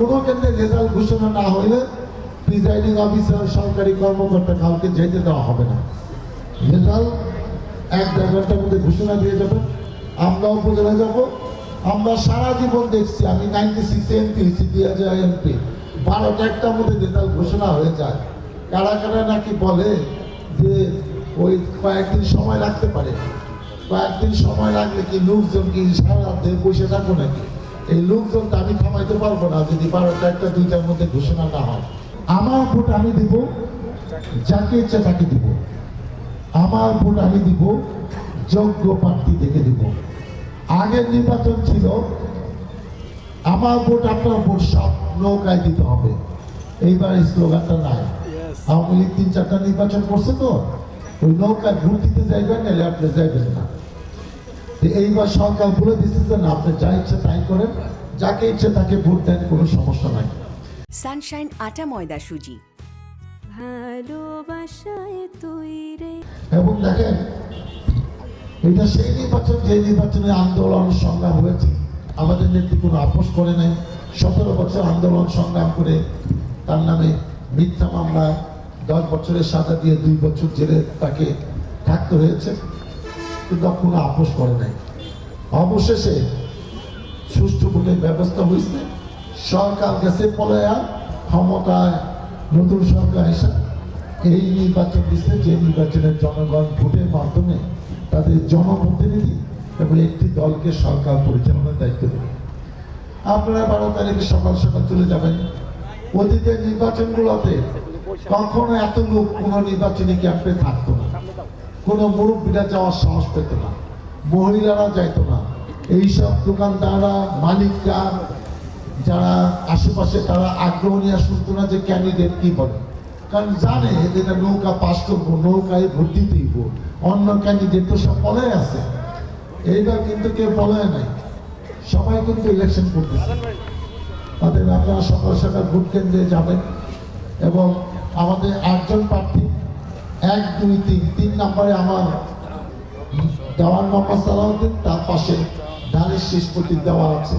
কোনো কেন্দ্রে রেজাল্ট ঘোষণা না হইলে প্রিজাইডিং অফিসার সরকারি কর্মকর্তা কাউকে যেতে দেওয়া হবে না। রেজাল্ট 1-1.5 ঘন্টার মধ্যে ঘোষণা দিয়ে যাবেন, আমরা উপজেলা যাব। আমরা সারা জীবন দেখছি, আমি 96 এমপি হয়েছি, 2000 এমপি, 12টা-1টার মধ্যে রেজাল্ট ঘোষণা হয়ে যায়। কারা কারা নাকি বলে যে ওই কয়েকদিন সময় লাগতে পারে, কয়েকদিন সময় লাগলে কি লোকজন কি সারা রাত বসে থাকবো নাকি? এই লোকজনটা আমি থামাইতে পারবো না যদি 12টা-1টা-2টার মধ্যে ঘোষণা না হয়। আমার ভোট আমি দিব, যাকে ইচ্ছা তাকে দিব। আমার ভোট আমি দিব, যোগ্য প্রার্থী থেকে দিব। আগের নির্বাচন ছিল আমার ভোট আপনার ভোট, সব নৌকায় দিতে হবে। এইবার এই স্লোগানটা নাই। আওয়ামী লীগ 3-4টা নির্বাচন করছে তো, ওই নৌকায় ভোট দিতে যাইবেন, নাহলে আপনি যাইবেন না। এইবার সরকার বলে দিচ্ছে যে না, আপনি যা ইচ্ছে তাই করেন, যাকে ইচ্ছে তাকে ভোট দেন, কোনো সমস্যা নাই। সানশাইন আটা ময়দা সুজি, ভালোবাসায় তৈরি। এবং দেখেন, এটা সেই নির্বাচন যে নির্বাচনে আন্দোলন সংগ্রাম হয়েছে, আমাদের নেত্রী কোনো আপোষ করে নাই। 17 বছর আন্দোলন সংগ্রাম করে তার নামে মিথ্যা মামলা 10 বছরের সাজা দিয়ে 2 বছর জেলে তাকে থাকতে হয়েছে, কিন্তু কোনো আপোষ করে নাই। অবশেষে সুষ্ঠু ভোটের ব্যবস্থা হয়েছে, সরকার গেছে পলায়া, ক্ষমতায় নতুন সরকার এসে এই নির্বাচন দিচ্ছে, যে নির্বাচনের জনগণ ভোটের মাধ্যমে তাদের জনপ্রতিনিধি এবং একটি দলকে সরকার পরিচালনার দায়িত্ব দেবে। আপনারা 12 তারিখে সকাল সকাল চলে যাবেন। অতীতের নির্বাচনগুলোতে কখনো এত লোক কোনো নির্বাচনী ক্যাম্পে থাকতো না, কোনো মুরব্বীরা যাওয়ার সাহস পেত না, মহিলারা যাইতো না। এইসব দোকানদাররা, মালিকরা, যারা আশেপাশে, তারা আগ্রহ নিয়ে শুনতো না যে ক্যান্ডিডেট কি বলে, কারণ জানে যেটা নৌকা পাস করবো, নৌকায় ভোট দিতেই, অন্য ক্যান্ডিডেট তো সব পলায় আছে। এইবার কিন্তু কেউ পলায় নাই, সবাই কিন্তু ইলেকশন করতেছে। তাদের আপনারা সকাল সকাল ভোট কেন্দ্রে যাবেন এবং আমাদের 8জন প্রার্থী, 1, 2, 3 নম্বরে আমার দেওয়ান মোহাম্মদ সালাউদ্দিন, তার পাশে ধানের শেষ প্রতীক দেওয়া আছে।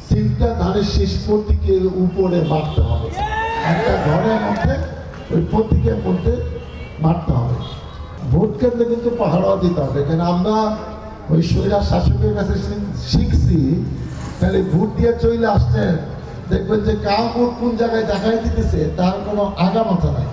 সিটটা ধানের শেষ প্রতীকের উপরে মারতে হবে, একটা ঘরের মধ্যে ওই প্রতীকের মধ্যে মারতে হবে। ভোট কেন্দ্রে কিন্তু পাহারা দিতে হবে, কেন আমরা ওই স্বৈরাচার শাসকের কাছে শিখছি, তাহলে ভোট দিয়ে চলে আসছেন, দেখবেন যে কার ভোট কোন জায়গায় দেখাই দিতেছে তার কোনো আগা মাথা নাই।